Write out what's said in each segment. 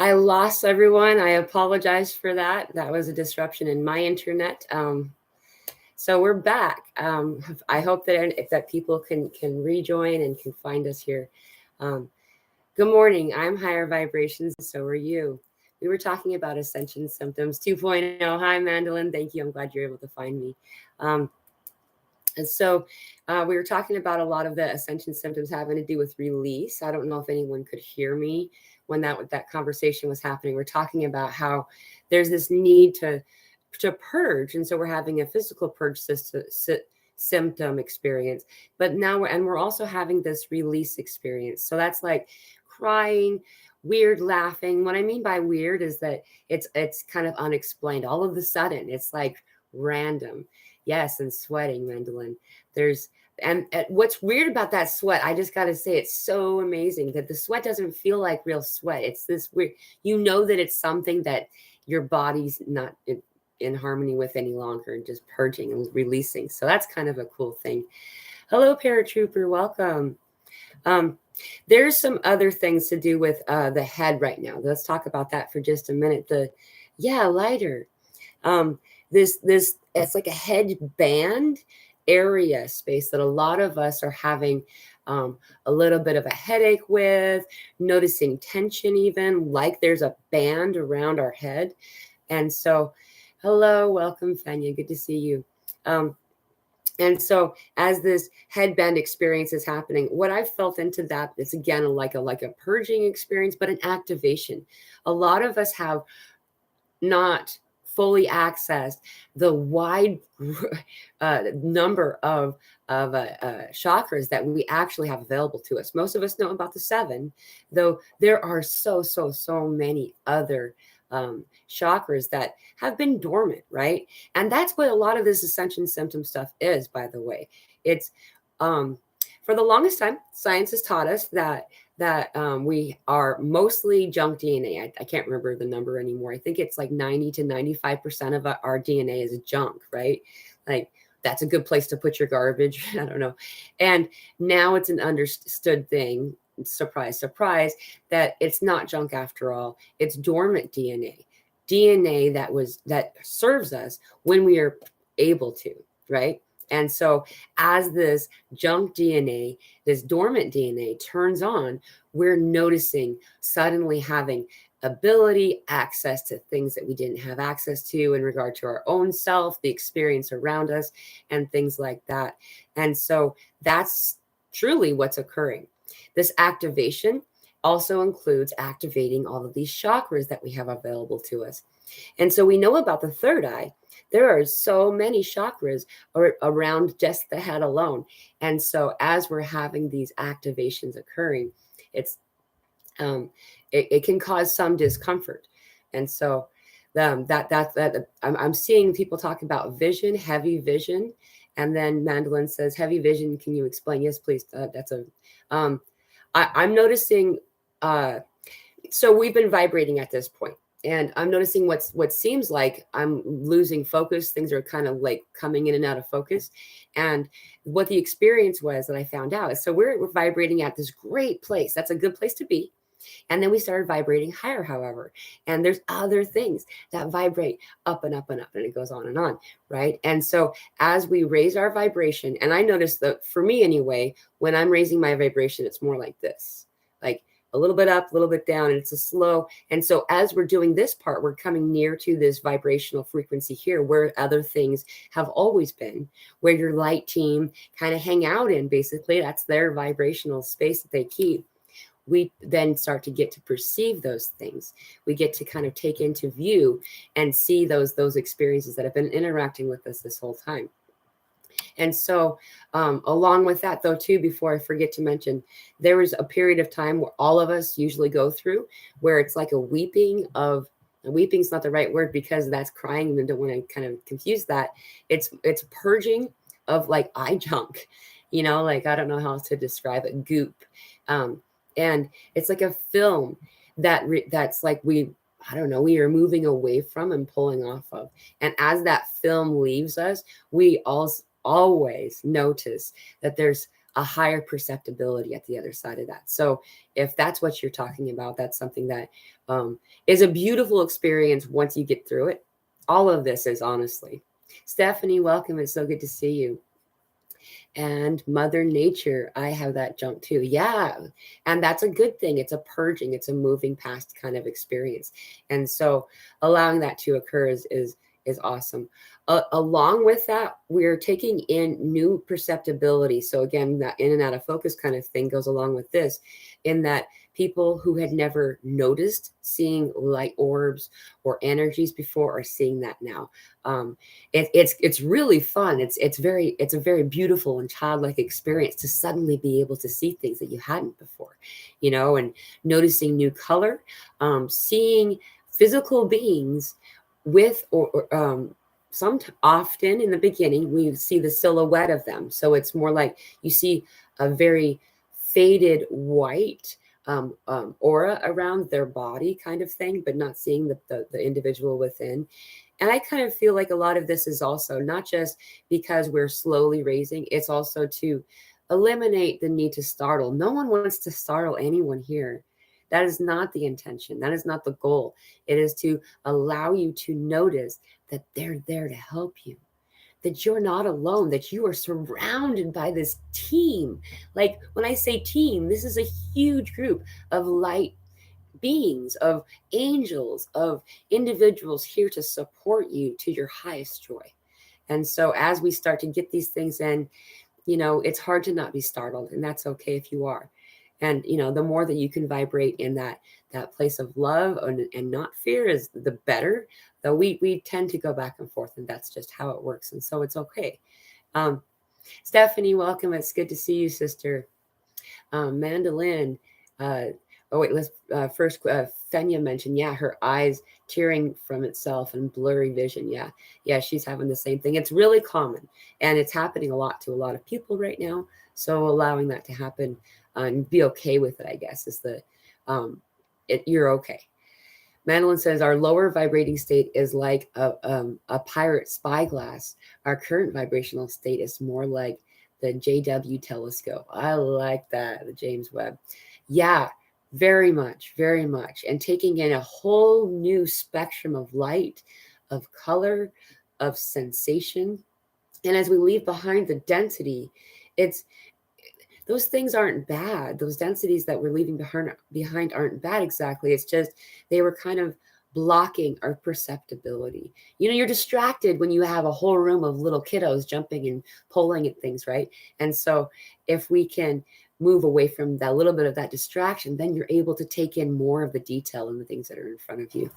I lost everyone. I apologize for that. That was a disruption in my internet. So we're back. I hope that people can rejoin and can find us here. Um, Good morning. I'm Higher Vibrations. So are you. We were talking about Ascension Symptoms 2.0. Hi, Mandolin. Thank you. I'm glad you're able to find me. And so we were talking about a lot of the Ascension Symptoms having to do with release. I don't know if anyone could hear me when that conversation was happening. We're talking about how there's this need to purge, and so we're having a physical purge symptom experience, but now we're also having this release experience. So that's like crying, weird laughing. What I mean by weird is that it's kind of unexplained. All of a sudden, it's like random. Yes, and sweating, Mandolin. There's and what's weird about that sweat, I just got to say, it's so amazing that the sweat doesn't feel like real sweat. It's this weird, that it's something that your body's not in harmony with any longer, and just purging and releasing. So that's kind of a cool thing. Hello, paratrooper. Welcome. There's some other things to do with the head right now. Let's talk about that for just a minute. Lighter. This it's like a headband area space that a lot of us are having a little bit of a headache with, noticing tension, even like there's a band around our head. And so, hello, welcome, Fenya. Good to see you. And so as this headband experience is happening, what I've felt into that is, again, like a purging experience, but an activation. A lot of us have not fully accessed the wide number of chakras that we actually have available to us. Most of us know about the 7, though there are so many other chakras that have been dormant, right? And that's what a lot of this Ascension Symptom stuff is, by the way. It's for the longest time, science has taught us that we are mostly junk DNA. I can't remember the number anymore. I think it's like 90 to 95% of our DNA is junk, right? Like, that's a good place to put your garbage. I don't know. And now it's an understood thing, surprise, surprise, that it's not junk after all. It's dormant DNA that serves us when we are able to, right? And so as this junk DNA, this dormant DNA turns on, we're noticing suddenly having ability, access to things that we didn't have access to in regard to our own self, the experience around us, and things like that. And so that's truly what's occurring. This activation also includes activating all of these chakras that we have available to us. And so we know about the third eye. There are so many chakras around just the head alone. And so as we're having these activations occurring, it can cause some discomfort. And so I'm seeing people talk about vision, heavy vision. And then Mandolin says, heavy vision, can you explain? Yes, please. I'm noticing, so we've been vibrating at this point. And I'm noticing what seems like I'm losing focus. Things are kind of like coming in and out of focus. And what the experience was that I found out is, so we're vibrating at this great place. That's a good place to be. And then we started vibrating higher, however. And there's other things that vibrate up and up and up, and it goes on, right? And so as we raise our vibration, and I noticed that for me anyway, when I'm raising my vibration, it's more like this, like a little bit up, a little bit down, and it's a slow. And so as we're doing this part, we're coming near to this vibrational frequency here, where other things have always been, where your light team kind of hang out in. Basically, that's their vibrational space that they keep. We then start to get to perceive those things. We get to kind of take into view and see those experiences that have been interacting with us this whole time. And so along with that, though, too, before I forget to mention, there was a period of time where all of us usually go through where it's like a weeping's not the right word, because that's crying, and don't want to kind of confuse that. It's purging of like eye junk, like, I don't know how else to describe it, goop. And it's like a film that's like we are moving away from and pulling off of. And as that film leaves us, we always notice that there's a higher perceptibility at the other side of that. So if that's what you're talking about, that's something that is a beautiful experience once you get through it. All of this is, honestly. Stephanie, welcome. It's so good to see you. And Mother Nature, I have that jump too. Yeah. And that's a good thing. It's a purging, it's a moving past kind of experience. And so allowing that to occur is awesome. Along with that, we're taking in new perceptibility. So again, that in and out of focus kind of thing goes along with this, in that people who had never noticed seeing light orbs or energies before are seeing that now. It's really fun. It's a very beautiful and childlike experience to suddenly be able to see things that you hadn't before, and noticing new color, seeing physical beings with often in the beginning we see the silhouette of them. So it's more like you see a very faded white aura around their body kind of thing, but not seeing the individual within. And I kind of feel like a lot of this is also not just because we're slowly raising, it's also to eliminate the need to startle. No one wants to startle anyone here. That is not the intention. That is not the goal. It is to allow you to notice that they're there to help you, that you're not alone, that you are surrounded by this team. Like when I say team, this is a huge group of light beings, of angels, of individuals here to support you to your highest joy. And so as we start to get these things in, it's hard to not be startled, and that's okay if you are. And the more that you can vibrate in that place of love and not fear, is the better. Though we tend to go back and forth, and that's just how it works, and so it's okay. Stephanie, welcome. It's good to see you, sister. Mandolin. Let's first Fenya mentioned, her eyes tearing from itself and blurry vision. Yeah, she's having the same thing. It's really common, and it's happening a lot to a lot of people right now. So allowing that to happen and be okay with it, I guess, is you're okay. Mandolin says our lower vibrating state is like a pirate spyglass. Our current vibrational state is more like the JW telescope. I like that, the James Webb. Yeah, very much, very much. And taking in a whole new spectrum of light, of color, of sensation. And as we leave behind the density, those things aren't bad. Those densities that we're leaving behind aren't bad exactly. It's just they were kind of blocking our perceptibility. You're distracted when you have a whole room of little kiddos jumping and pulling at things, right? And so if we can move away from that little bit of that distraction, then you're able to take in more of the detail and the things that are in front of you.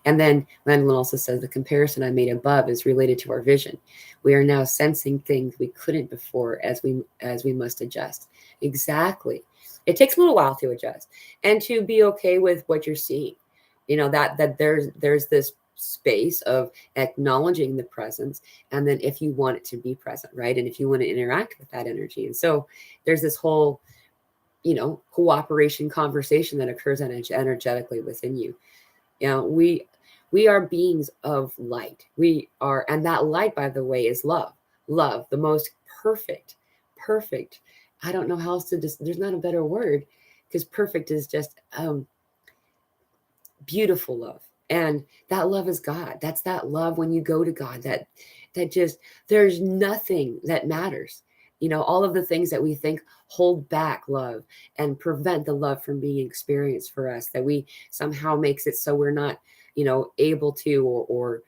And then Mandolin also says the comparison I made above is related to our vision. We are now sensing things we couldn't before as we must adjust. Exactly. It takes a little while to adjust and to be okay with what you're seeing. That there's this space of acknowledging the presence, and then if you want it to be present, right? And if you want to interact with that energy. And so there's this whole, cooperation conversation that occurs energetically within you. We are beings of light. We are, and that light, by the way, is love. Love, the most perfect. I don't know how else to there's not a better word, because perfect is just beautiful love. And that love is God. That's that love when you go to God, that just, there's nothing that matters. All of the things that we think hold back love and prevent the love from being experienced for us, that we somehow makes it so we're not, able to or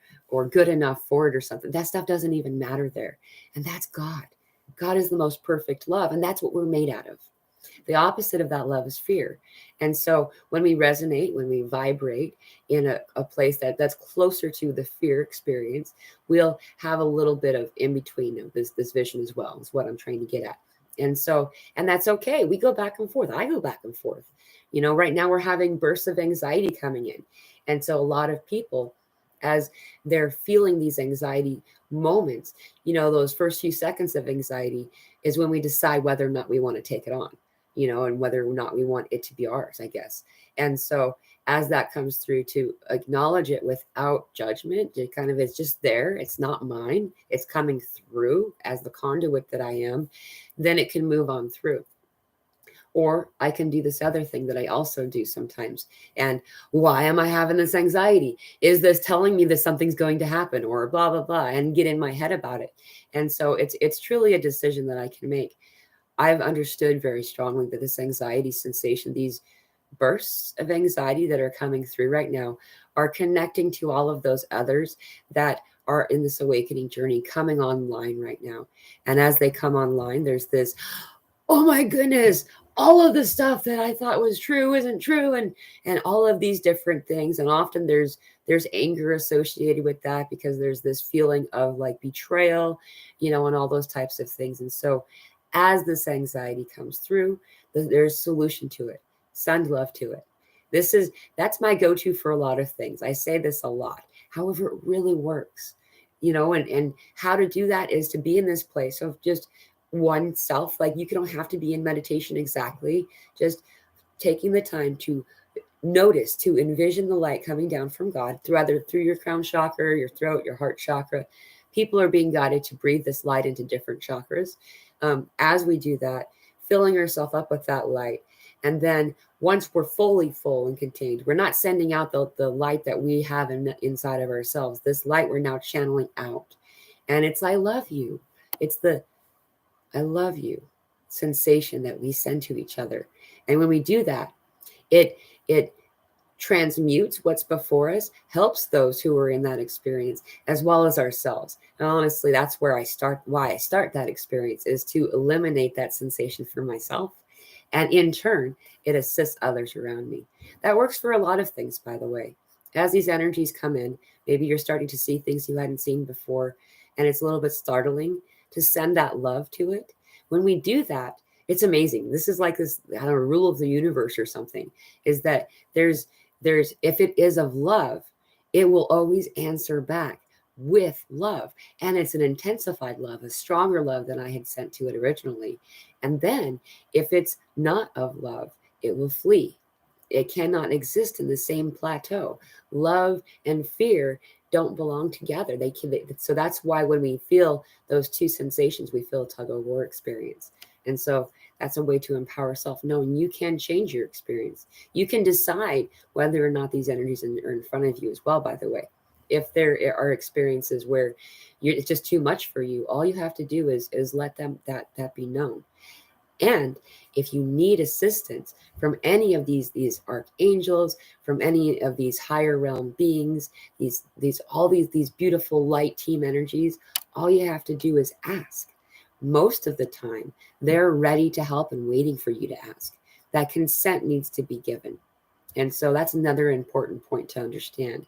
good enough for it or something. That stuff doesn't even matter there. And that's God. God is the most perfect love. And that's what we're made out of. The opposite of that love is fear. And so when we resonate, when we vibrate in a place that's closer to the fear experience, we'll have a little bit of in between of this vision as well, is what I'm trying to get at. And so, and that's okay. We go back and forth. I go back and forth. Right now we're having bursts of anxiety coming in. And so a lot of people, as they're feeling these anxiety moments, those first few seconds of anxiety is when we decide whether or not we want to take it on. and whether or not we want it to be ours, I guess. And so as that comes through, to acknowledge it without judgment, it kind of is just there. It's not mine. It's coming through as the conduit that I am. Then it can move on through. Or I can do this other thing that I also do sometimes. And why am I having this anxiety? Is this telling me that something's going to happen, or blah, blah, blah, and get in my head about it? And so it's truly a decision that I can make. I've understood very strongly that this anxiety sensation, these bursts of anxiety that are coming through right now, are connecting to all of those others that are in this awakening journey coming online right now. And as they come online, there's this, oh my goodness, all of the stuff that I thought was true isn't true, and all of these different things. And often there's anger associated with that, because there's this feeling of like betrayal, and all those types of things. And so as this anxiety comes through, there's a solution to it. Send love to it. That's my go-to for a lot of things. I say this a lot. However, it really works, and how to do that is to be in this place of just oneself. Like, you don't have to be in meditation exactly, just taking the time to notice, to envision the light coming down from God through your crown chakra, your throat, your heart chakra. People are being guided to breathe this light into different chakras. As we do that, filling ourselves up with that light. And then once we're fully full and contained, we're not sending out the light that we have inside of ourselves. This light we're now channeling out. And it's I love you. It's the I love you sensation that we send to each other. And when we do that, it transmutes what's before us, helps those who are in that experience, as well as ourselves. And honestly, that's why I start that experience, is to eliminate that sensation for myself. And in turn, it assists others around me. That works for a lot of things, by the way. As these energies come in, maybe you're starting to see things you hadn't seen before, and it's a little bit startling, to send that love to it. When we do that, it's amazing. This is like this, I don't know, rule of the universe or something, is that there's if it is of love, it will always answer back with love. And it's an intensified love, a stronger love than I had sent to it originally. And then if it's not of love, it will flee. It cannot exist in the same plateau. Love and fear don't belong together. So that's why when we feel those two sensations, we feel a tug of war experience. And so that's a way to empower self, knowing you can change your experience. You can decide whether or not these energies are in front of you as well, by the way. If there are experiences where it's just too much for you, all you have to do is let that be known. And if you need assistance from any of these archangels, from any of these higher realm beings, these beautiful light team energies, all you have to do is ask. Most of the time, they're ready to help and waiting for you to ask. That consent needs to be given. And so that's another important point to understand,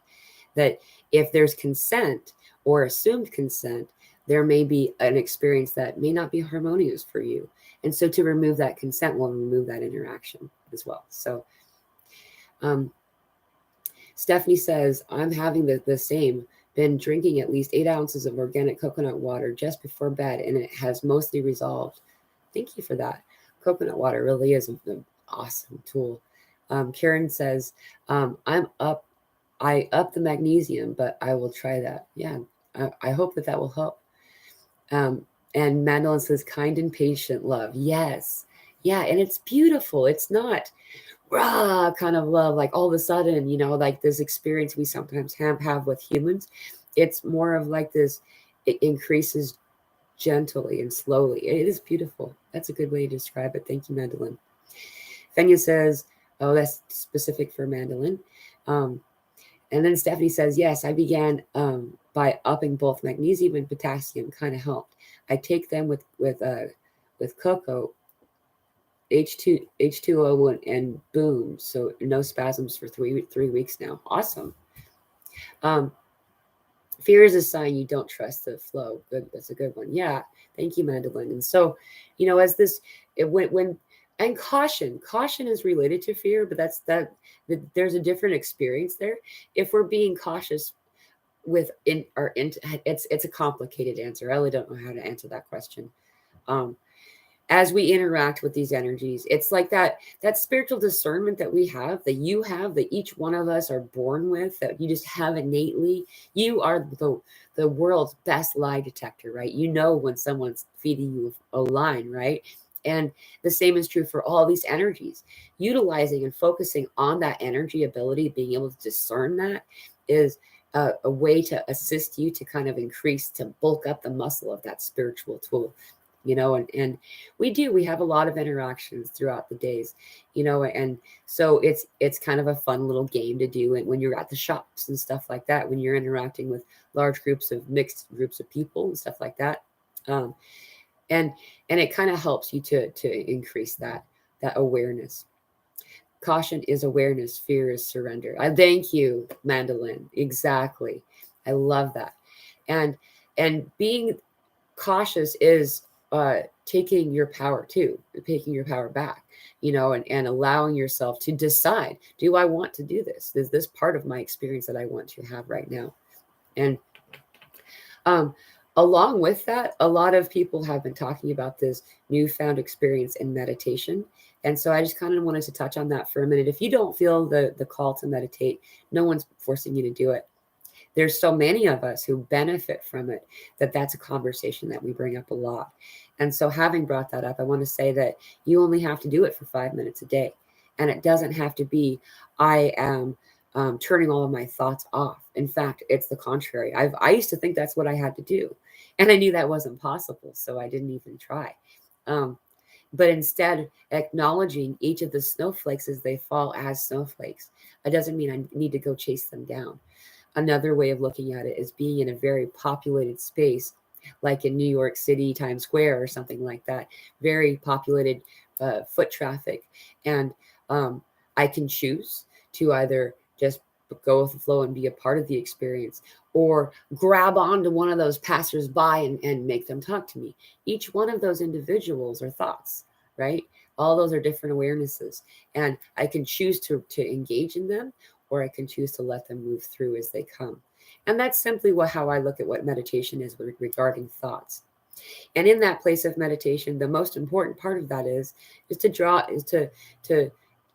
that if there's consent or assumed consent, there may be an experience that may not be harmonious for you. And so to remove that consent will remove that interaction as well. So Stephanie says, I'm having the same, been drinking at least 8 ounces of organic coconut water just before bed, and it has mostly resolved. Thank you for that. Coconut water really is an awesome tool. Karen says, I up the magnesium, but I will try that. Yeah, I hope that will help. And Madeline says, kind and patient love. Yes. Yeah. And it's beautiful. It's not rah kind of love, like all of a sudden, like this experience we sometimes have with humans. It's more of like this, it increases gently and slowly. It is beautiful. That's a good way to describe it. Thank you, Madeline. Fenya says, oh, that's specific for Madeline. And then Stephanie says, yes, I began by upping both magnesium and potassium, kind of helped. I take them with cocoa, H2O, and boom. So no spasms for 3 weeks now. Awesome. Fear is a sign you don't trust the flow. Good. That's a good one. Yeah. Thank you, Madeline. And so, as this, and caution is related to fear, but there's a different experience there. If we're being cautious it's a complicated answer. I really don't know how to answer that question. as we interact with these energies, it's like that spiritual discernment that we have, that you have, that each one of us are born with, that you just have innately. You are the world's best lie detector, right? You know when someone's feeding you a line, right? And the same is true for all these energies. Utilizing and focusing on that energy ability, being able to discern that, is a way to assist you to kind of increase, to bulk up the muscle of that spiritual tool. And we have a lot of interactions throughout the days, and so it's kind of a fun little game to do. And when you're at the shops and stuff like that, when you're interacting with large groups of mixed groups of people and stuff like that, um, and it kind of helps you to increase that awareness. Caution is awareness, fear is surrender. I thank you, Mandolin. Exactly. I love that. And being cautious is taking your power taking your power back, and allowing yourself to decide, do I want to do this? Is this part of my experience that I want to have right now? And um, along with that, a lot of people have been talking about this newfound experience in meditation. And so I just kind of wanted to touch on that for a minute. If you don't feel the call to meditate, no one's forcing you to do it. There's so many of us who benefit from it, that's a conversation that we bring up a lot. And so having brought that up, I want to say that you only have to do it for 5 minutes a day. And it doesn't have to be, I am turning all of my thoughts off. In fact, it's the contrary. I used to think that's what I had to do. And I knew that wasn't possible, so I didn't even try. But instead, acknowledging each of the snowflakes as they fall as snowflakes. It doesn't mean I need to go chase them down. Another way of looking at it is being in a very populated space, like in New York City, Times Square, or something like that, very populated foot traffic. And I can choose to either just go with the flow and be a part of the experience, or grab onto one of those passersby and make them talk to me. Each one of those individuals are thoughts, right? All those are different awarenesses. And I can choose to engage in them, or I can choose to let them move through as they come. And that's simply how I look at what meditation is regarding thoughts. And in that place of meditation, the most important part of that is to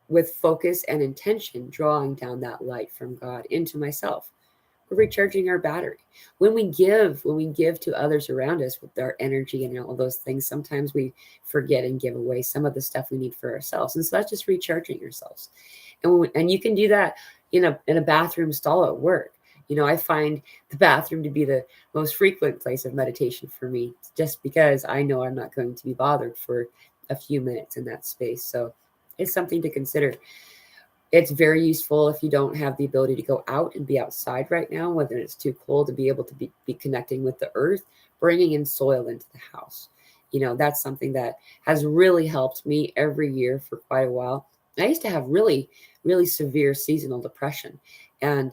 with focus and intention, drawing down that light from God into myself. We're recharging our battery. When we give to others around us with our energy and all those things, sometimes we forget and give away some of the stuff we need for ourselves. And so that's just recharging yourselves. And you can do that in a bathroom stall at work. I find the bathroom to be the most frequent place of meditation for me, just because I know I'm not going to be bothered for a few minutes in that space. So it's something to consider. It's very useful if you don't have the ability to go out and be outside right now, whether it's too cold, to be able to be connecting with the earth, bringing in soil into the house. That's something that has really helped me every year for quite a while. I used to have really, really severe seasonal depression, and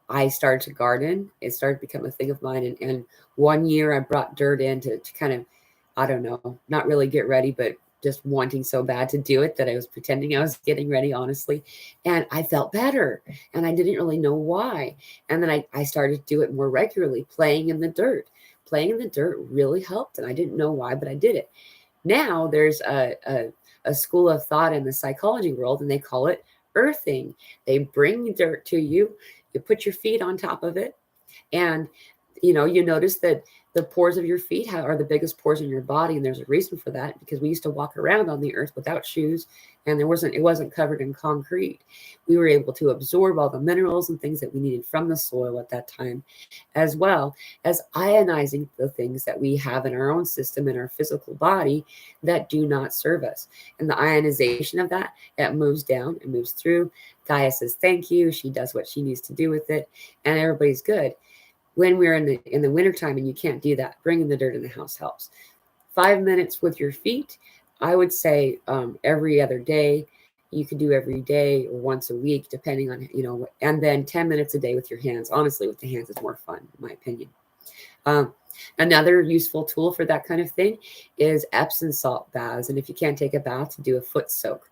I started to garden. It started to become a thing of mine. And one year I brought dirt in to kind of, I don't know, not really get ready, but just wanting so bad to do it that I was pretending I was getting ready, honestly. And I felt better, and I didn't really know why. And then I started to do it more regularly, playing in the dirt. Playing in the dirt really helped, and I didn't know why, but I did it. Now there's a school of thought in the psychology world, and they call it earthing. They bring dirt to you, you put your feet on top of it, and you notice that the pores of your feet are the biggest pores in your body, and there's a reason for that, because we used to walk around on the earth without shoes, and it wasn't covered in concrete. We were able to absorb all the minerals and things that we needed from the soil at that time, as well as ionizing the things that we have in our own system, in our physical body, that do not serve us. And the ionization of that, it moves down, it moves through. Gaia says thank you, she does what she needs to do with it, and everybody's good. When we're in the wintertime and you can't do that, bringing the dirt in the house helps. 5 minutes with your feet, I would say every other day. You could do every day or once a week, depending on, and then 10 minutes a day with your hands. Honestly, with the hands, it's more fun, in my opinion. Another useful tool for that kind of thing is Epsom salt baths. And if you can't take a bath, to do a foot soak.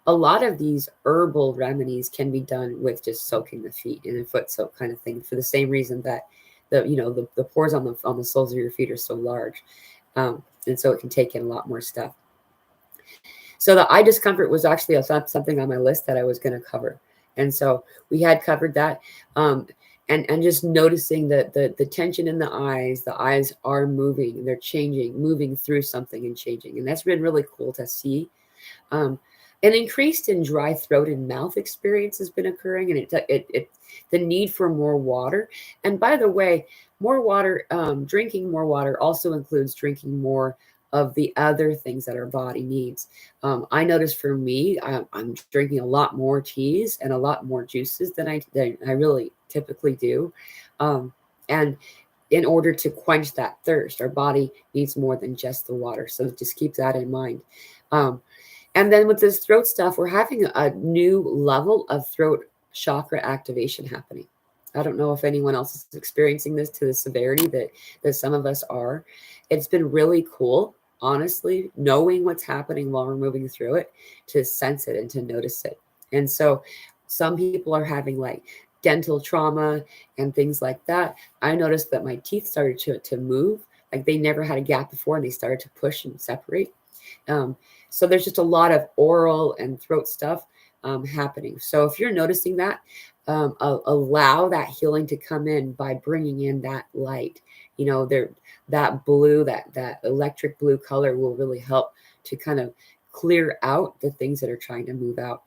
A lot of these herbal remedies can be done with just soaking the feet in a foot soak kind of thing, for the same reason that the pores on the soles of your feet are so large, and so it can take in a lot more stuff. So the eye discomfort was actually something on my list that I was going to cover. And so we had covered that. And just noticing the tension in the eyes are moving, they're changing, moving through something and changing. And that's been really cool to see. An increased in dry throat and mouth experience has been occurring, and it the need for more water. And by the way, more water, drinking more water also includes drinking more of the other things that our body needs. I noticed for me, I'm drinking a lot more teas and a lot more juices than I really typically do. And in order to quench that thirst, our body needs more than just the water. So just keep that in mind. And then with this throat stuff, we're having a new level of throat chakra activation happening. I don't know if anyone else is experiencing this to the severity that some of us are. It's been really cool, honestly, knowing what's happening while we're moving through it, to sense it and to notice it. And so some people are having like dental trauma and things like that. I noticed that my teeth started to move, like they never had a gap before, and they started to push and separate. So there's just a lot of oral and throat stuff happening. So if you're noticing that, allow that healing to come in by bringing in that light. That blue, that electric blue color will really help to kind of clear out the things that are trying to move out.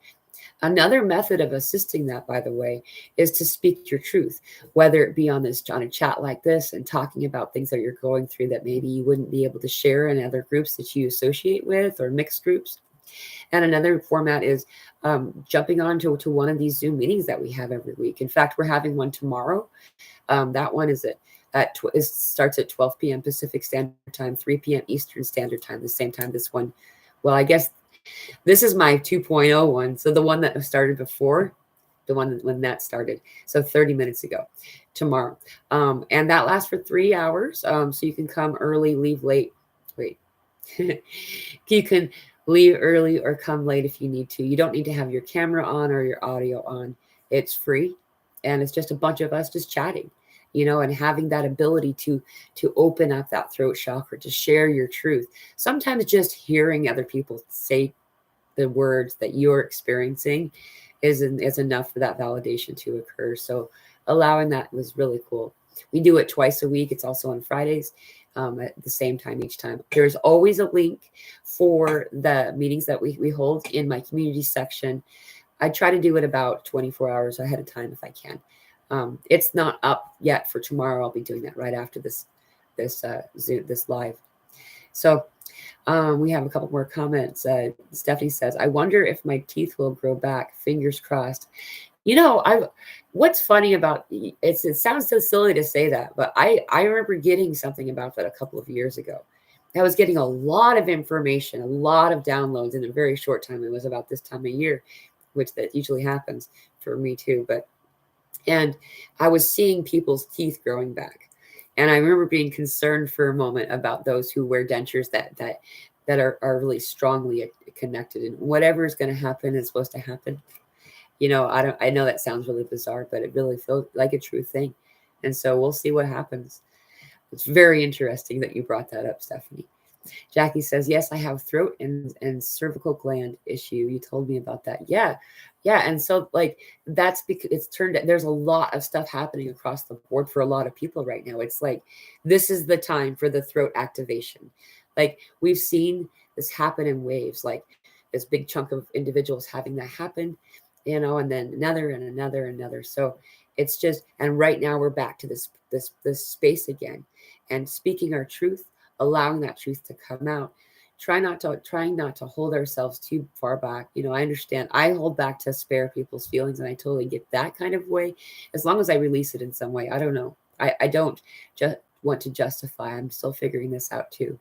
Another method of assisting that, by the way, is to speak your truth, whether it be on a chat like this and talking about things that you're going through that maybe you wouldn't be able to share in other groups that you associate with, or mixed groups. And another format is jumping on to one of these Zoom meetings that we have every week. In fact, we're having one tomorrow. That one is it starts at 12 p.m. Pacific Standard Time, 3 p.m. Eastern Standard Time, the same time this one. Well, I guess this is my 2.0 one. So the one that started before, the one when that started. So 30 minutes ago, tomorrow. And that lasts for 3 hours. So you can come early, leave late. Wait. You can leave early or come late if you need to. You don't need to have your camera on or your audio on. It's free. And it's just a bunch of us just chatting, and having that ability to open up that throat chakra, to share your truth. Sometimes just hearing other people say the words that you're experiencing is enough for that validation to occur. So allowing that was really cool. We do it twice a week. It's also on Fridays at the same time each time. There's always a link for the meetings that we hold in my community section. I try to do it about 24 hours ahead of time if I can. It's not up yet for tomorrow. I'll be doing that right after this live. So we have a couple more comments. Stephanie says, I wonder if my teeth will grow back. Fingers crossed. What's funny about it sounds so silly to say that, but I remember getting something about that a couple of years ago. I was getting a lot of information, a lot of downloads in a very short time. It was about this time of year, which that usually happens for me too. And I was seeing people's teeth growing back. And I remember being concerned for a moment about those who wear dentures that are really strongly connected, and whatever is going to happen is supposed to happen. I know that sounds really bizarre, but it really feels like a true thing. And so we'll see what happens. It's very interesting that you brought that up, Stephanie. Jackie says, yes, I have throat and cervical gland issue. You told me about that. Yeah. And so that's because there's a lot of stuff happening across the board for a lot of people right now. It's like, this is the time for the throat activation. Like we've seen this happen in waves, like this big chunk of individuals having that happen, and then another and another and another. So it's just, and right now we're back to this space again, and speaking our truth, allowing that truth to come out, trying not to hold ourselves too far back. I understand I hold back to spare people's feelings, and I totally get that kind of way, as long as I release it in some way. I don't know. I don't just want to justify. I'm still figuring this out too.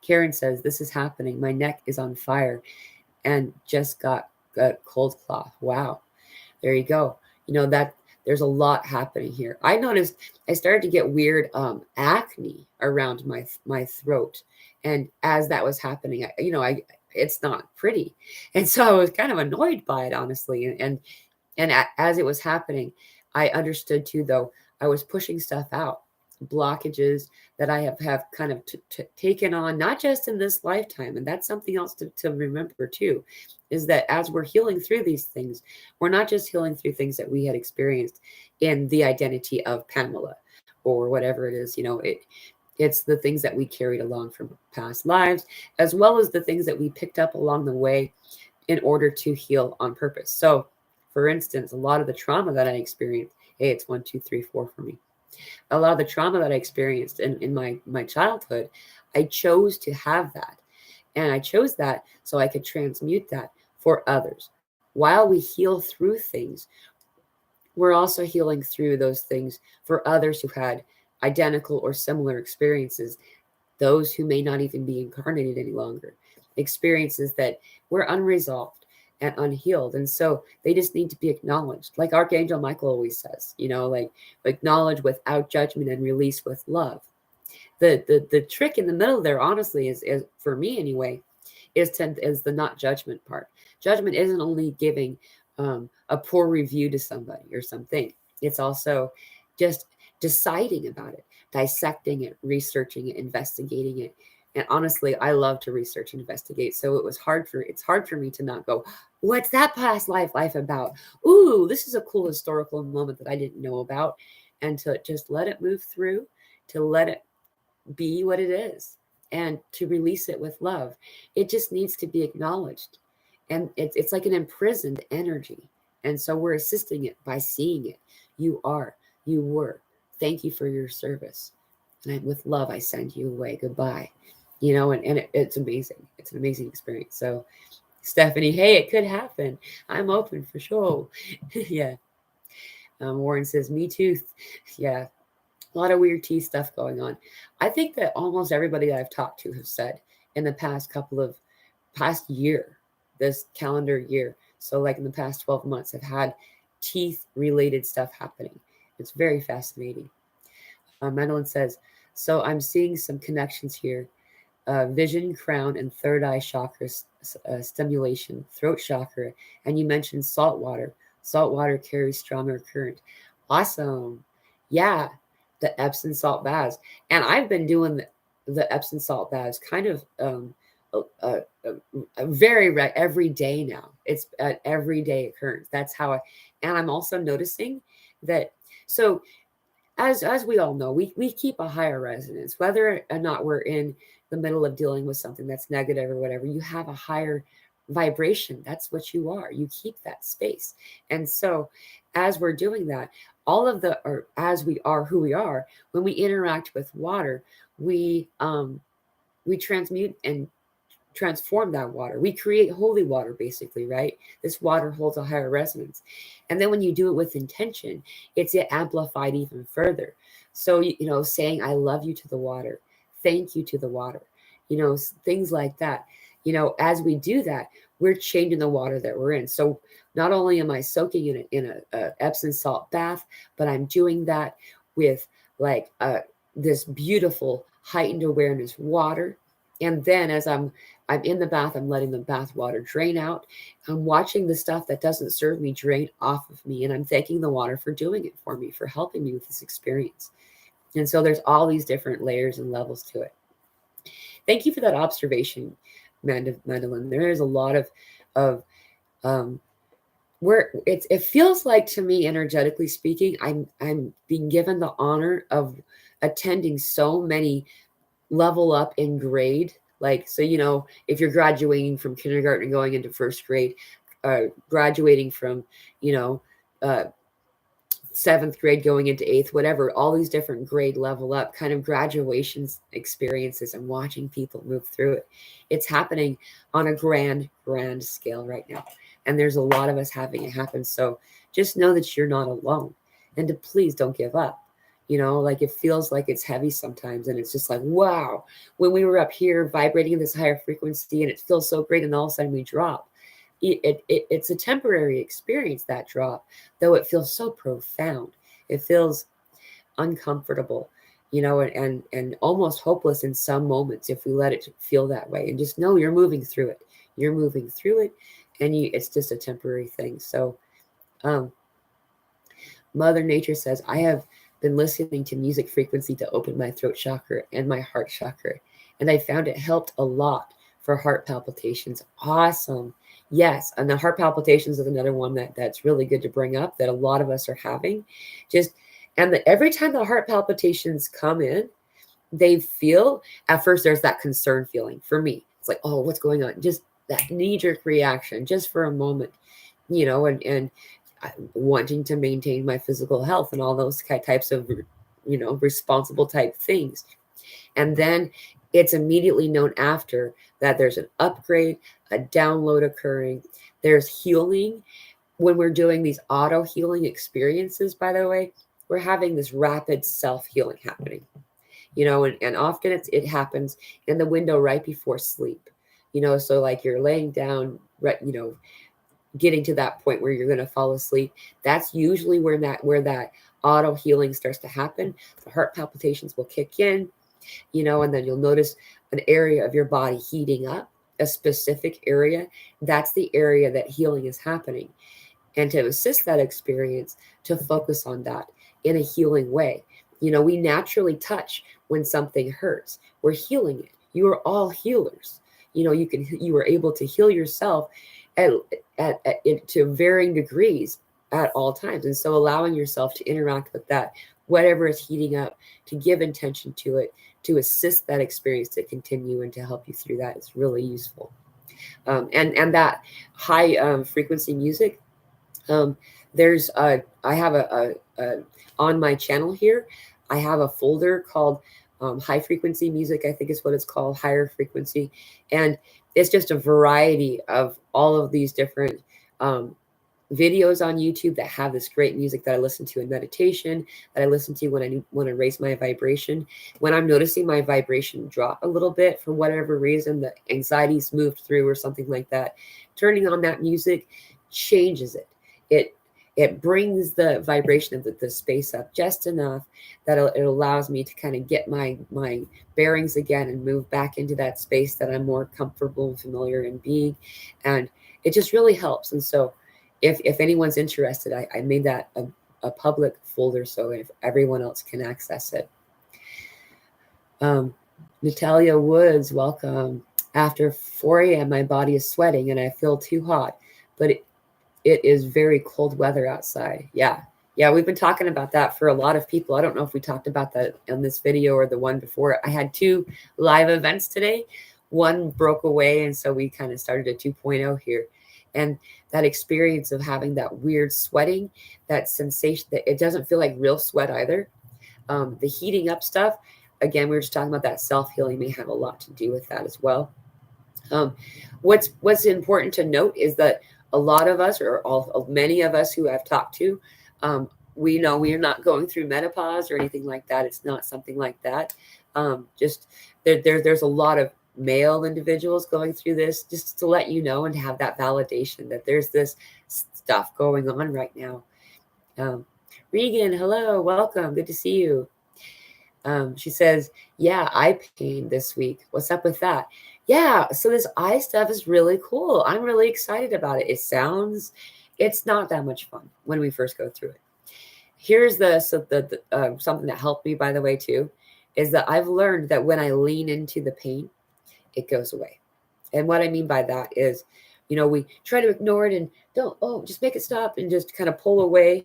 Karen says, this is happening. My neck is on fire and just got a cold cloth. Wow. There you go. That there's a lot happening here. I noticed I started to get weird acne around my throat. And as that was happening, it's not pretty. And so I was kind of annoyed by it, honestly. And as it was happening, I understood too, though, I was pushing stuff out blockages that I have kind of taken on, not just in this lifetime. And that's something else to remember too, is that as we're healing through these things, we're not just healing through things that we had experienced in the identity of Pamela or whatever it is, it's the things that we carried along from past lives, as well as the things that we picked up along the way in order to heal on purpose. So for instance, a lot of the trauma that I experienced, hey, it's 1, 2, 3, 4 for me. A lot of the trauma that I experienced in my childhood, I chose to have that. And I chose that so I could transmute that for others. While we heal through things, we're also healing through those things for others who had identical or similar experiences, those who may not even be incarnated any longer, experiences that were unresolved and unhealed. And so they just need to be acknowledged. Like Archangel Michael always says, like acknowledge without judgment and release with love. The trick in the middle there, honestly, is for me anyway, is the not judgment part. Judgment isn't only giving a poor review to somebody or something. It's also just deciding about it, dissecting it, researching it, investigating it. And honestly, I love to research and investigate. So it's hard for me to not go, what's that past life about? Ooh, this is a cool historical moment that I didn't know about. And to just let it move through, to let it be what it is, and to release it with love. It just needs to be acknowledged. And it's like an imprisoned energy. And so we're assisting it by seeing it. You are, you were. Thank you for your service. And with love, I send you away. Goodbye. And it's amazing. It's an amazing experience. So Stephanie, hey, it could happen. I'm open for sure. Yeah. Warren says, me too. Yeah. A lot of weird tea stuff going on. I think that almost everybody that I've talked to have said in the past year, this calendar year, so like in the past 12 months, have had teeth related stuff happening. It's very fascinating. Madeline says, so I'm seeing some connections here. Vision, crown, and third eye chakra stimulation, throat chakra. And you mentioned salt water. Salt water carries stronger current. Awesome. Yeah. The Epsom salt baths. And I've been doing the Epsom salt baths kind of every day now. It's an everyday occurrence. That's how and I'm also noticing that. So as we all know, we keep a higher resonance, whether or not we're in the middle of dealing with something that's negative or whatever. You have a higher vibration. That's what you are. You keep that space. And so as we're doing that, or as we are who we are, when we interact with water, we transmute and transform that water. We create holy water, basically, right? This water holds a higher resonance. And then when you do it with intention, it's amplified even further. So, saying, I love you to the water, thank you to the water, things like that. As we do that, we're changing the water that we're in. So not only am I soaking in a Epsom salt bath, but I'm doing that with like this beautiful heightened awareness water. And then as I'm in the bath, I'm letting the bath water drain out. I'm watching the stuff that doesn't serve me drain off of me. And I'm thanking the water for doing it for me, for helping me with this experience. And so there's all these different layers and levels to it. Thank you for that observation, Madeline. There is a lot of where it feels like, to me, energetically speaking, I'm being given the honor of attending so many level up in grade. Like, so, if you're graduating from kindergarten and going into first grade, graduating from, 7th grade going into 8th, whatever, all these different grade level up kind of graduations experiences, and watching people move through it. It's happening on a grand scale right now. And there's a lot of us having it happen. So just know that you're not alone, and to please don't give up. Like it feels like it's heavy sometimes, and it's just like, wow, when we were up here vibrating in this higher frequency and it feels so great, and all of a sudden we drop. It's a temporary experience, that drop, though it feels so profound. It feels uncomfortable, and almost hopeless in some moments if we let it feel that way. And just know you're moving through it. You're moving through it, and it's just a temporary thing. So Mother Nature says, I have been listening to music frequency to open my throat chakra and my heart chakra. And I found it helped a lot for heart palpitations. Awesome. Yes. And the heart palpitations is another one that's really good to bring up that a lot of us are having. Every time the heart palpitations come in, they feel, at first there's that concern feeling for me. It's like, oh, what's going on? Just that knee-jerk reaction just for a moment, and wanting to maintain my physical health and all those types of, responsible type things. And then it's immediately known after that there's an upgrade, a download occurring, there's healing. When we're doing these auto healing experiences, by the way, we're having this rapid self-healing happening, and often it happens in the window right before sleep, so like you're laying down, getting to that point where you're going to fall asleep. That's usually where that auto healing starts to happen. The heart palpitations will kick in, and then you'll notice an area of your body heating up, a specific area. That's the area that healing is happening. And to assist that experience, to focus on that in a healing way. We naturally touch when something hurts. We're healing it. You are all healers. You are able to heal yourself to varying degrees at all times. And so allowing yourself to interact with that, whatever is heating up, to give intention to it, to assist that experience to continue and to help you through that is really useful. And that high frequency music, I have a on my channel here, I have a folder called high frequency music, I think is what it's called, higher frequency. And it's just a variety of all of these different videos on YouTube that have this great music that I listen to in meditation, that I listen to when I want to raise my vibration. When I'm noticing my vibration drop a little bit for whatever reason, the anxiety's moved through or something like that, turning on that music changes it. It brings the vibration of the space up just enough that it allows me to kind of get my bearings again and move back into that space that I'm more comfortable and familiar in being. And it just really helps. And so if anyone's interested, I made that a public folder so if everyone else can access it. Natalia Woods, welcome. After 4 a.m., my body is sweating and I feel too hot, but it is very cold weather outside. Yeah, we've been talking about that for a lot of people. I don't know if we talked about that in this video or the one before. I had 2 live events today. One broke away, and so we kind of started a 2.0 here. And that experience of having that weird sweating, that sensation, that it doesn't feel like real sweat either. The heating up stuff, again, we were just talking about that self-healing may have a lot to do with that as well. What's important to note is that a lot of us, many of us who I've talked to, we know we are not going through menopause or anything like that. It's not something like that. Just there's a lot of male individuals going through this, just to let you know and to have that validation that there's this stuff going on right now. Regan, hello, welcome. Good to see you. She says, yeah, eye pain this week. What's up with that? Yeah, so this eye stuff is really cool. I'm really excited about it. It's not that much fun when we first go through it. Here's something that helped me, by the way, too, is that I've learned that when I lean into the pain, it goes away. And what I mean by that is, we try to ignore it and just make it stop and just kind of pull away.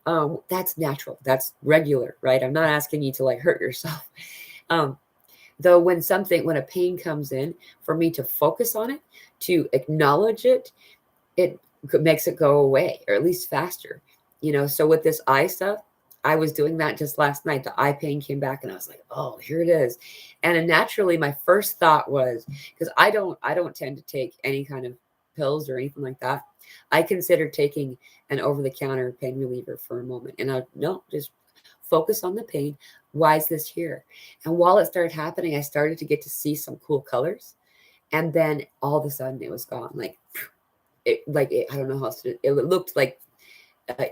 That's natural. That's regular, right? I'm not asking you to like hurt yourself. Though when a pain comes in, for me to focus on it, to acknowledge it, it makes it go away, or at least faster. So with this eye stuff, I was doing that just last night. The eye pain came back and I was like, oh, here it is. And then naturally my first thought was, because I don't tend to take any kind of pills or anything like that. I considered taking an over-the-counter pain reliever for a moment. And just focus on the pain. Why is this here? And while it started happening, I started to get to see some cool colors. And then all of a sudden it was gone. I don't know how else to, it looked like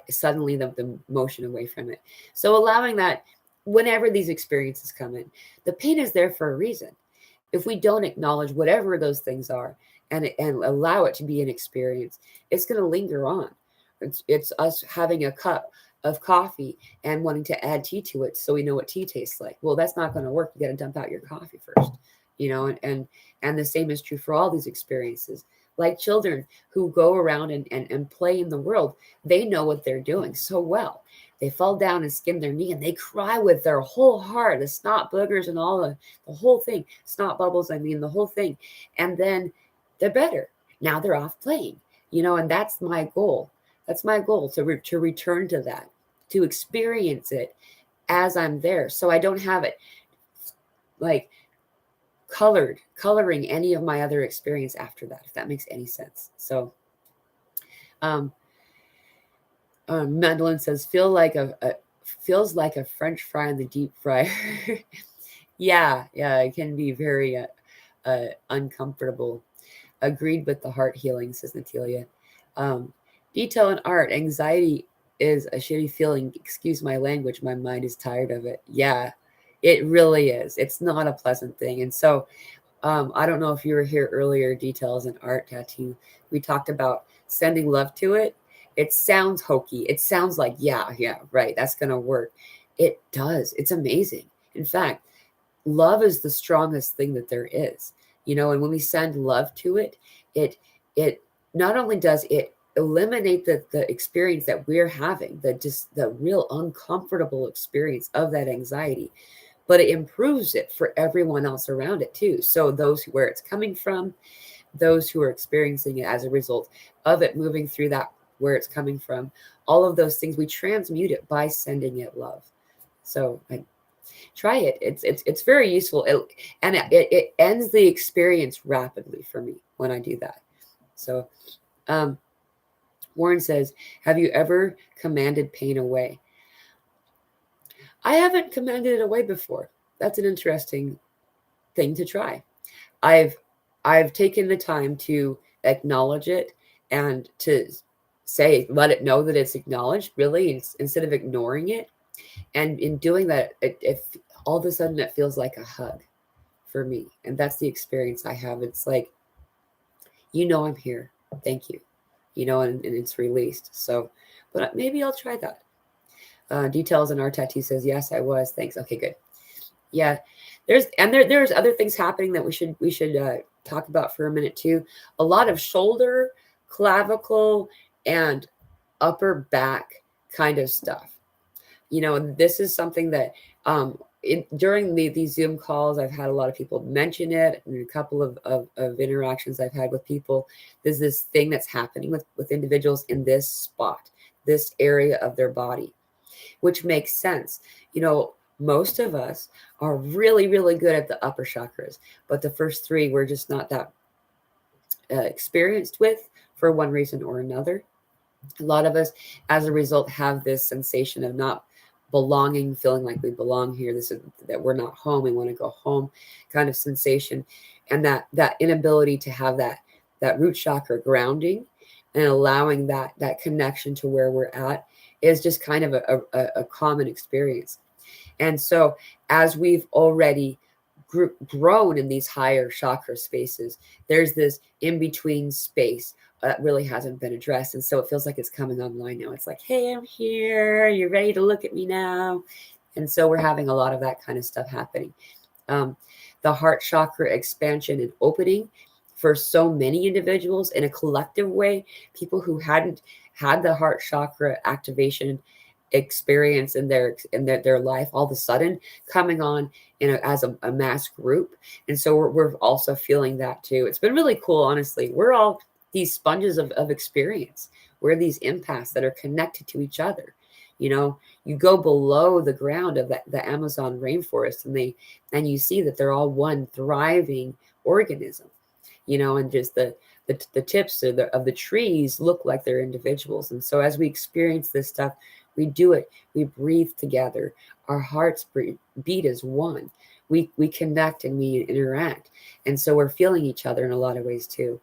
suddenly the motion away from it. So allowing that whenever these experiences come in, the pain is there for a reason. If we don't acknowledge whatever those things are and allow it to be an experience, it's going to linger on. It's us having a cup of coffee and wanting to add tea to it so we know what tea tastes like. Well, that's not going to work. You got to dump out your coffee first, and the same is true for all these experiences. Like children who go around and play in the world, they know what they're doing so well. They fall down and skin their knee and they cry with their whole heart, the snot boogers and all the whole thing, snot bubbles, I mean, the whole thing. And then they're better. Now they're off playing, and that's my goal. That's my goal, to return to that, to experience it as I'm there. So I don't have it like coloring any of my other experience after that, if that makes any sense. So Madeline says, feels like a French fry in the deep fryer. yeah, it can be very uncomfortable. Agreed with the heart healing, says Natalia. Detail in art. Anxiety is a shitty feeling. Excuse my language. My mind is tired of it. Yeah, it really is. It's not a pleasant thing. And so I don't know if you were here earlier, Details in Art Tattoo. We talked about sending love to it. It sounds hokey. It sounds like, yeah, right, that's going to work. It does. It's amazing. In fact, love is the strongest thing that there is, and when we send love to it, it not only does it eliminate the experience that we're having, the real uncomfortable experience of that anxiety, but it improves it for everyone else around it too. So those where it's coming from, those who are experiencing it as a result of it moving through that, where it's coming from, all of those things, we transmute it by sending it love. So try it. It's very useful. It ends the experience rapidly for me when I do that. So Warren says, have you ever commanded pain away? I haven't commanded it away before. That's an interesting thing to try. I've taken the time to acknowledge it and to say, let it know that it's acknowledged, really, instead of ignoring it. And in doing that, it all of a sudden it feels like a hug for me. And that's the experience I have. It's like, I'm here. Thank you. And it's released. So, but maybe I'll try that. Details in our tattoo says, yes, I was. Thanks. Okay, good. Yeah. There's other things happening that we should talk about for a minute too. A lot of shoulder, clavicle, and upper back kind of stuff. This is something that during these Zoom calls, I've had a lot of people mention it, and a couple of interactions I've had with people. There's this thing that's happening with individuals in this spot, this area of their body, which makes sense. Most of us are really, really good at the upper chakras, but the first three we're just not that experienced with for one reason or another. A lot of us, as a result, have this sensation of not belonging, feeling like we belong here. This is that we're not home. We want to go home, kind of sensation, and that inability to have that root chakra grounding and allowing that connection to where we're at is just kind of a common experience. And so, as we've already grown in these higher chakra spaces, there's this in between space that really hasn't been addressed. And so it feels like it's coming online now. It's like, hey, I'm here. You're ready to look at me now. And so we're having a lot of that kind of stuff happening. The heart chakra expansion and opening for so many individuals in a collective way, people who hadn't had the heart chakra activation experience in their life, all of a sudden coming on as a mass group. And so we're also feeling that too. It's been really cool, honestly. We're all these sponges of experience. We're these empaths that are connected to each other. You go below the ground of the Amazon rainforest and you see that they're all one thriving organism, and just the tips of the trees look like they're individuals. And so as we experience this stuff, we do it. We breathe together. Our hearts beat as one. We connect and we interact. And so we're feeling each other in a lot of ways too.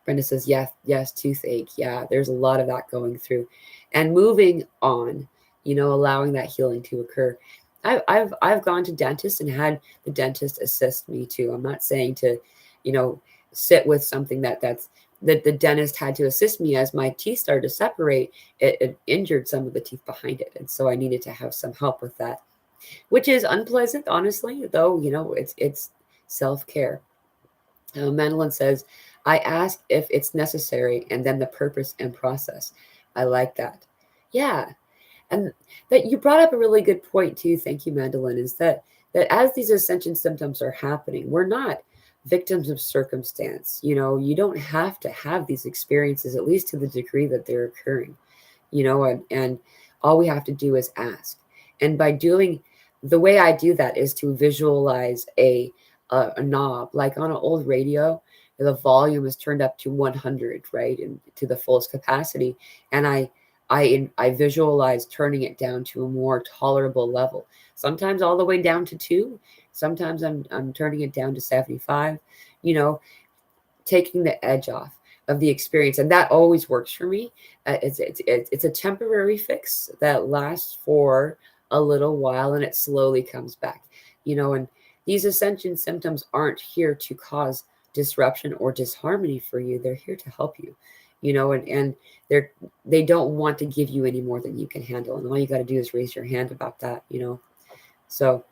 Brenda says, yes, toothache. Yeah, there's a lot of that going through. And moving on, allowing that healing to occur. I've gone to dentists and had the dentist assist me too. I'm not saying to, sit with something that's the dentist had to assist me as my teeth started to separate. It injured some of the teeth behind it. And so I needed to have some help with that, which is unpleasant, honestly, though, it's self-care. Madeline says, I ask if it's necessary and then the purpose and process. I like that. Yeah. And that you brought up a really good point too. Thank you, Madeline, is that as these ascension symptoms are happening, we're not victims of circumstance. You don't have to have these experiences, at least to the degree that they're occurring, and all we have to do is ask. And by doing, the way I do that is to visualize a knob, like on an old radio, the volume is turned up to 100, right, and to the fullest capacity, and I visualize turning it down to a more tolerable level. Sometimes all the way down to 2. Sometimes I'm turning it down to 75. Taking the edge off of the experience, and that always works for me. It's a temporary fix that lasts for a little while, and it slowly comes back. And these ascension symptoms aren't here to cause disruption or disharmony for you. They're here to help you. And they don't want to give you any more than you can handle. And all you got to do is raise your hand about that. So,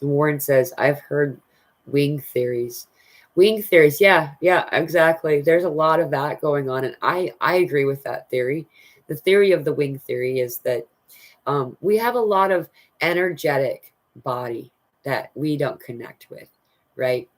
and Warren says, I've heard wing theories. Wing theories. Yeah, exactly. There's a lot of that going on. And I agree with that theory. The theory of the wing theory is that we have a lot of energetic body that we don't connect with, right?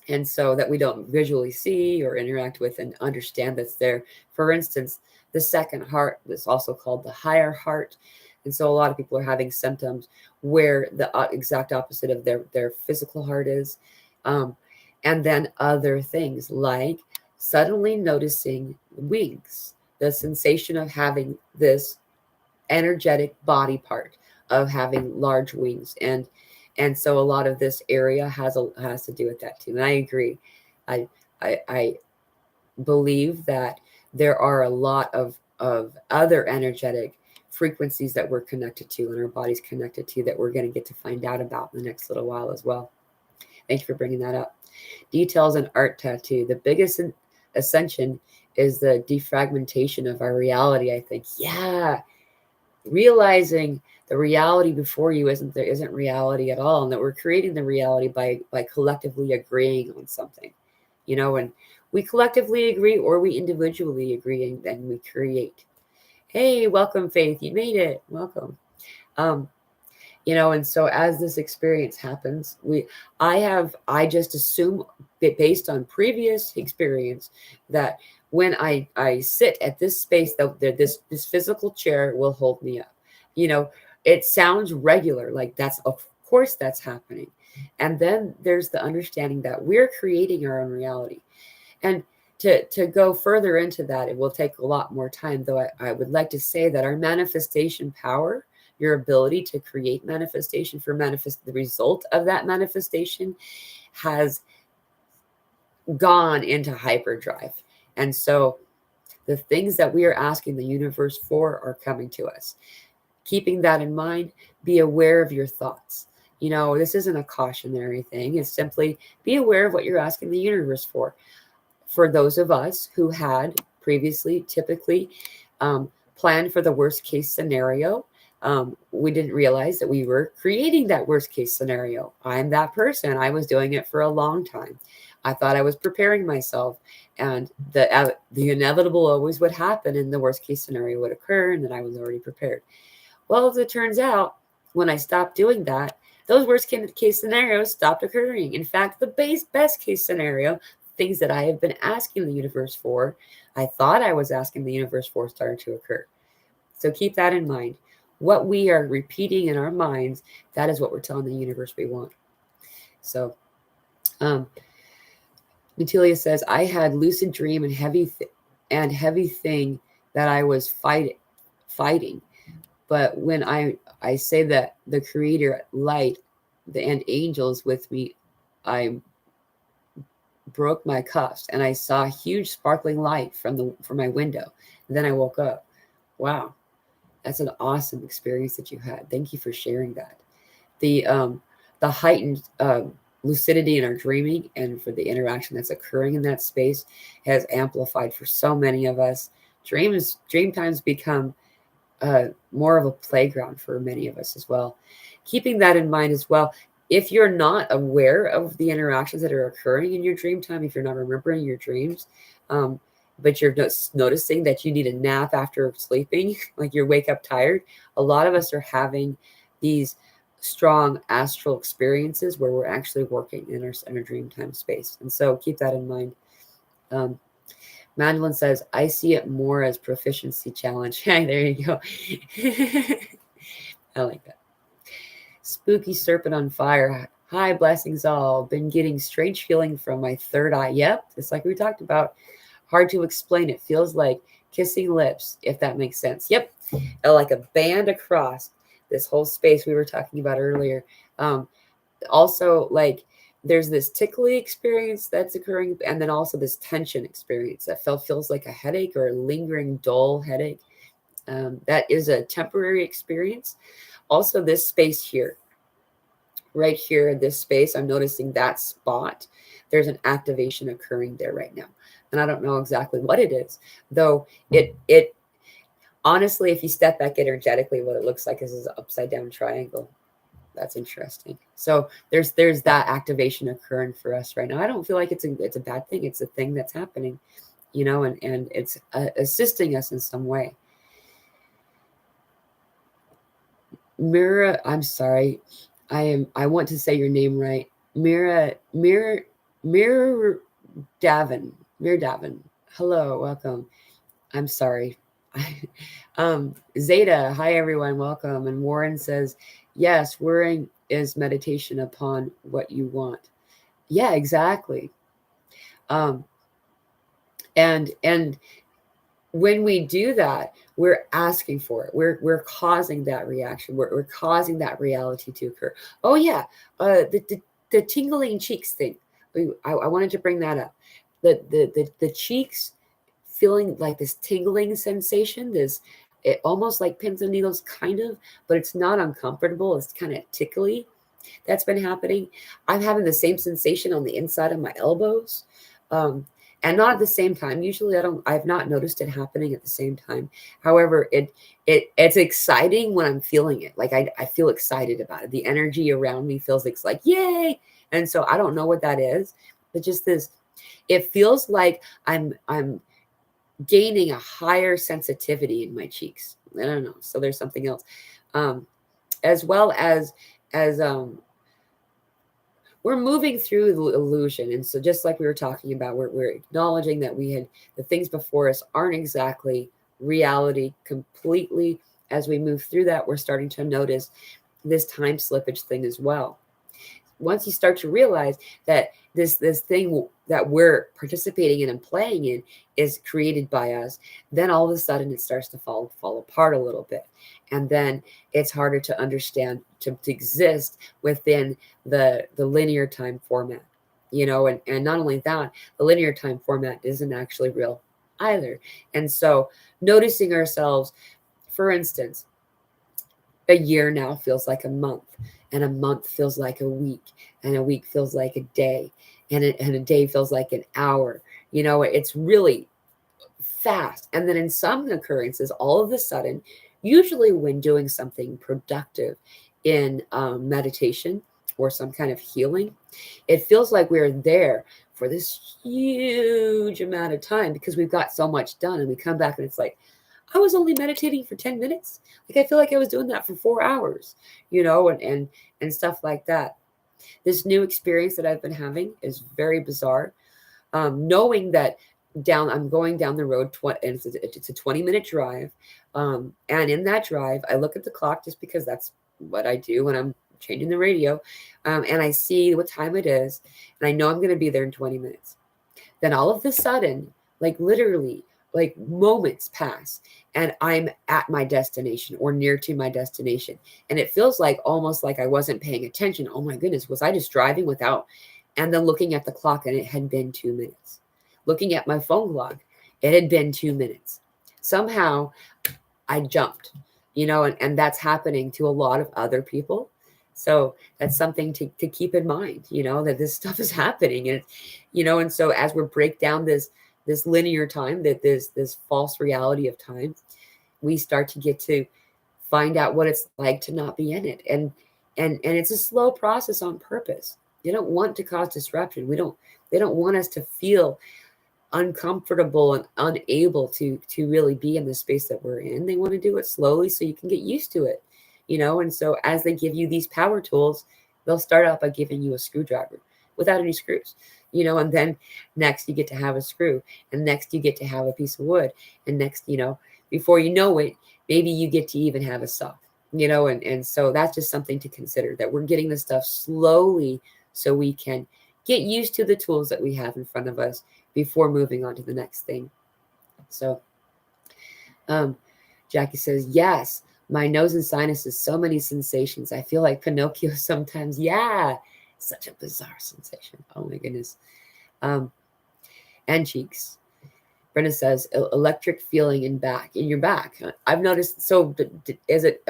And so that we don't visually see or interact with and understand that's there. For instance, the second heart is also called the higher heart. And so a lot of people are having symptoms where the exact opposite of their physical heart is. And then other things like suddenly noticing wings, the sensation of having this energetic body part of having large wings. And so a lot of this area has to do with that too. And I agree. I believe that there are a lot of other energetic frequencies that we're connected to and our body's connected to that we're going to get to find out about in the next little while as well. Thank you for bringing that up. Details and art tattoo. The biggest ascension is the defragmentation of our reality, I think. Yeah. Realizing the reality before you isn't reality at all, and that we're creating the reality by collectively agreeing on something, and we collectively agree or we individually agree, and then we create. Hey, welcome, Faith. You made it. Welcome. And so as this experience happens, I just assume that based on previous experience that when I sit at this space, that this physical chair will hold me up. It sounds regular, like that's, of course that's happening. And then there's the understanding that we're creating our own reality. And to go further into that, it will take a lot more time, though I would like to say that our manifestation power, your ability to create manifestation, the result of that manifestation, has gone into hyperdrive. And so the things that we are asking the universe for are coming to us. Keeping that in mind, be aware of your thoughts. This isn't a cautionary thing. It's simply be aware of what you're asking the universe for. For those of us who had previously typically planned for the worst case scenario, we didn't realize that we were creating that worst case scenario. I'm that person. I was doing it for a long time. I thought I was preparing myself, and the inevitable always would happen, and the worst case scenario would occur, and that I was already prepared. Well, as it turns out, when I stopped doing that, those worst case scenarios stopped occurring. In fact, the best case scenario, things that I have been asking the universe for, I thought I was asking the universe for, started to occur. So keep that in mind. What we are repeating in our minds, that is what we're telling the universe we want. So, Natalia says, I had lucid dream and heavy thing that I was fighting. But when I say that the creator light and angels with me, I broke my cuffs and I saw a huge sparkling light from my window. And then I woke up. Wow. That's an awesome experience that you had. Thank you for sharing that. The heightened lucidity in our dreaming and for the interaction that's occurring in that space has amplified for so many of us. Dream times become more of a playground for many of us as well. Keeping that in mind as well, if you're not aware of the interactions that are occurring in your dream time, if you're not remembering your dreams, but you're just noticing that you need a nap after sleeping, like you wake up tired, a lot of us are having these strong astral experiences where we're actually working in our dream time space. And so keep that in mind. Mandolin says, I see it more as proficiency challenge. Yeah, there you go. I like that. Spooky serpent on fire. Hi, blessings all. Been getting strange feeling from my third eye. Yep, it's like we talked about. Hard to explain. It feels like kissing lips, if that makes sense. Yep, like a band across this whole space we were talking about earlier. Also, like there's this tickly experience that's occurring, and then also this tension experience that feels like a headache or a lingering dull headache. That is a temporary experience. Also, this space here, right here in this space, I'm noticing that spot. There's an activation occurring there right now, and I don't know exactly what it is, though. It honestly, if you step back energetically, what it looks like is an upside down triangle. That's interesting. So there's that activation occurring for us right now. I don't feel like it's a bad thing. It's a thing that's happening, and it's assisting us in some way. Mira, I'm sorry. I want to say your name right. Mira Davin. Mira Davin. Hello, welcome. I'm sorry. Zeta, hi everyone, welcome. And Warren says, yes, worrying is meditation upon what you want. Yeah, exactly. And when we do that, we're asking for it. We're causing that reaction. We're causing that reality to occur. Oh yeah, the tingling cheeks thing. I wanted to bring that up. The cheeks feeling like this tingling sensation, it almost like pins and needles kind of, but it's not uncomfortable. It's kind of tickly. That's been happening. I'm having the same sensation on the inside of my elbows. And not at the same time. Usually I've not noticed it happening at the same time. However, it's exciting when I'm feeling it. Like I feel excited about it. The energy around me feels like yay. And so I don't know what that is, but just this, it feels like I'm gaining a higher sensitivity in my cheeks. I don't know. So there's something else. As well as we're moving through the illusion. And so just like we were talking about, we're acknowledging that the things before us aren't exactly reality completely. As we move through that, we're starting to notice this time slippage thing as well. Once you start to realize that this thing that we're participating in and playing in is created by us, then all of a sudden it starts to fall apart a little bit. And then it's harder to understand, to exist within the linear time format, and not only that, the linear time format isn't actually real either. And so noticing ourselves, for instance, a year now feels like a month, and a month feels like a week, and a week feels like a day, and a day feels like an hour. It's really fast. And then in some occurrences, all of a sudden, usually when doing something productive in meditation or some kind of healing, it feels like we're there for this huge amount of time because we've got so much done, and we come back and it's like, I was only meditating for 10 minutes. Like I feel like I was doing that for 4 hours, and stuff like that. This new experience that I've been having is very bizarre. Knowing that I'm going down the road, and it's a 20-minute drive. And in that drive, I look at the clock just because that's what I do when I'm changing the radio. And I see what time it is, and I know I'm going to be there in 20 minutes. Then all of a sudden, like literally, like moments pass and I'm at my destination or near to my destination. And it feels like almost like I wasn't paying attention. Oh my goodness, was I just driving without? And then looking at the clock, and it had been 2 minutes. Looking at my phone log, it had been 2 minutes. Somehow I jumped, and that's happening to a lot of other people. So that's something to keep in mind, that this stuff is happening. And so as we break down this linear time, that this false reality of time, we start to get to find out what it's like to not be in it. And it's a slow process on purpose. They don't want to cause disruption. They don't want us to feel uncomfortable and unable to really be in the space that we're in. They want to do it slowly so you can get used to it. And so as they give you these power tools, they'll start out by giving you a screwdriver without any screws, and then next you get to have a screw, and next you get to have a piece of wood, and next, before you know it, maybe you get to even have a saw, and so that's just something to consider, that we're getting this stuff slowly so we can get used to the tools that we have in front of us before moving on to the next thing. So Jackie says, yes, my nose and sinuses, so many sensations. I feel like Pinocchio sometimes. Yeah, such a bizarre sensation. Oh my goodness. And cheeks. Brenda says, electric feeling in your back. I've noticed. So is it,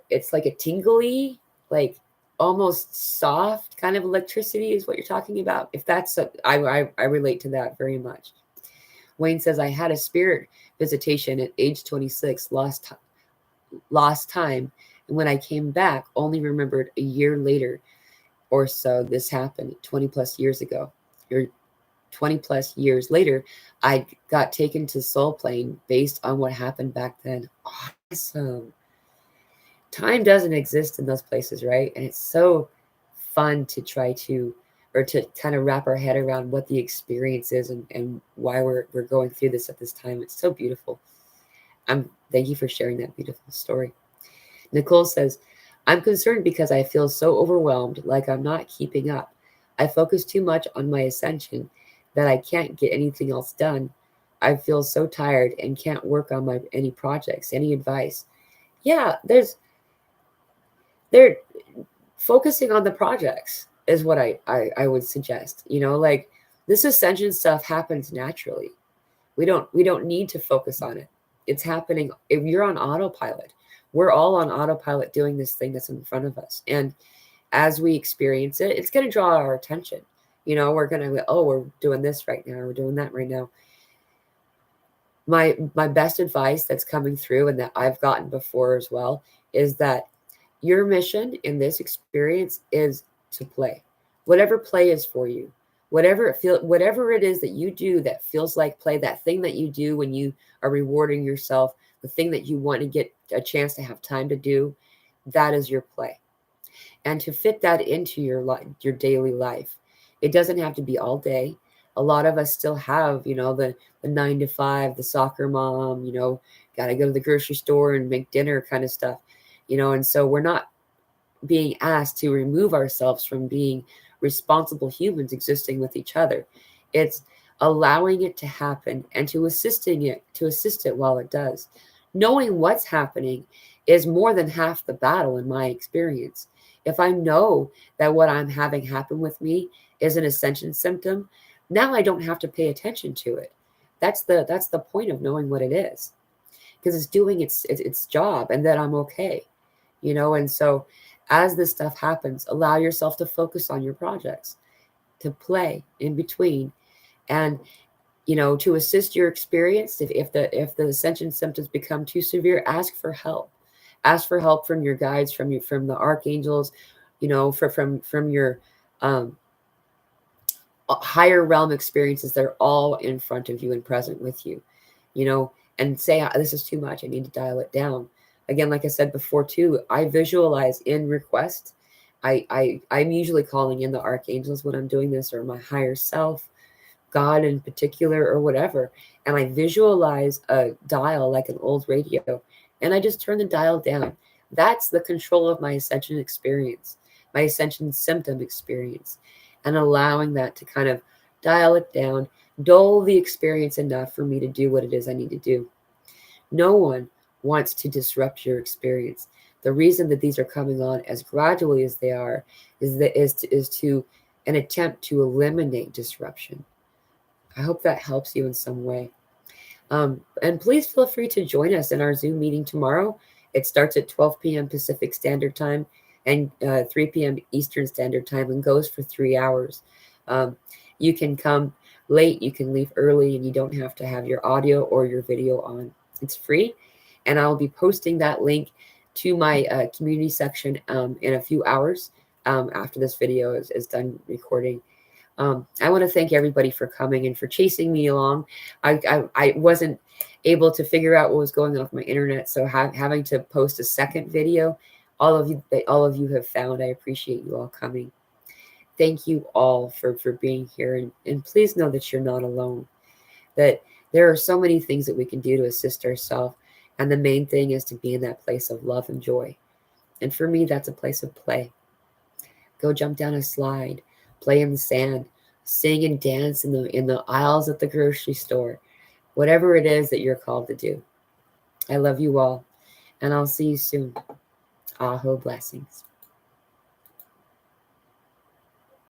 it's like a tingly, like almost soft kind of electricity is what you're talking about. If that's, I relate to that very much. Wayne says, I had a spirit visitation at age 26, lost time, and when I came back, only remembered a year later or so this happened, 20 plus years ago. Or 20 plus years later, I got taken to soul plane based on what happened back then. Awesome. Time doesn't exist in those places, right? And it's so fun to try to, or to kind of wrap our head around what the experience is and why we're going through this at this time. It's so beautiful. Thank you for sharing that beautiful story. Nicole says, I'm concerned because I feel so overwhelmed, like I'm not keeping up. I focus too much on my ascension that I can't get anything else done. I feel so tired and can't work on any projects. Any advice? Yeah, they're focusing on the projects is what I would suggest. Like this ascension stuff happens naturally. We don't need to focus on it. It's happening. If you're on autopilot, we're all on autopilot doing this thing that's in front of us. And as we experience it, it's going to draw our attention. We're going to go, oh, we're doing this right now. We're doing that right now. My best advice that's coming through and that I've gotten before as well is that your mission in this experience is to play. Whatever play is for you, whatever it is that you do that feels like play, that thing that you do when you are rewarding yourself, the thing that you want to get a chance to have time to do, that is your play. And to fit that into your daily life, it doesn't have to be all day. A lot of us still have, the 9 to 5, the soccer mom, got to go to the grocery store and make dinner kind of stuff, and so we're not being asked to remove ourselves from being responsible humans existing with each other. It's allowing it to happen and to assist it while it does. Knowing what's happening is more than half the battle in my experience. If I know that what I'm having happen with me is an ascension symptom, now I don't have to pay attention to it. That's the point of knowing what it is, because it's doing its job, and that I'm okay, and so as this stuff happens, allow yourself to focus on your projects, to play in between, and to assist your experience. If the ascension symptoms become too severe, ask for help. Ask for help from your guides, from the archangels, from your higher realm experiences. They're all in front of you and present with you, and say, this is too much. I need to dial it down. Again, like I said before too, I visualize in request. I'm usually calling in the archangels when I'm doing this, or my higher self, God in particular, or whatever. And I visualize a dial like an old radio, and I just turn the dial down. That's the control of my ascension experience, my ascension symptom experience, and allowing that to kind of dial it down, dull the experience enough for me to do what it is I need to do. No one wants to disrupt your experience. The reason that these are coming on as gradually as they are is to an attempt to eliminate disruption. I hope that helps you in some way. And please feel free to join us in our Zoom meeting tomorrow. It starts at 12 p.m. Pacific Standard Time, and 3 p.m. Eastern Standard Time, and goes for 3 hours. You can come late, you can leave early, and you don't have to have your audio or your video on. It's free, and I'll be posting that link to my community section in a few hours after this video is done recording. I want to thank everybody for coming and for chasing me along. I wasn't able to figure out what was going on with my internet, so having to post a second video, all of you have found. I appreciate you all coming. Thank you all for being here, and please know that you're not alone, that there are so many things that we can do to assist ourselves, and the main thing is to be in that place of love and joy. And for me, that's a place of play. Go jump down a slide, play in the sand, sing and dance in the aisles at the grocery store, whatever it is that you're called to do. I love you all, and I'll see you soon. Aho blessings.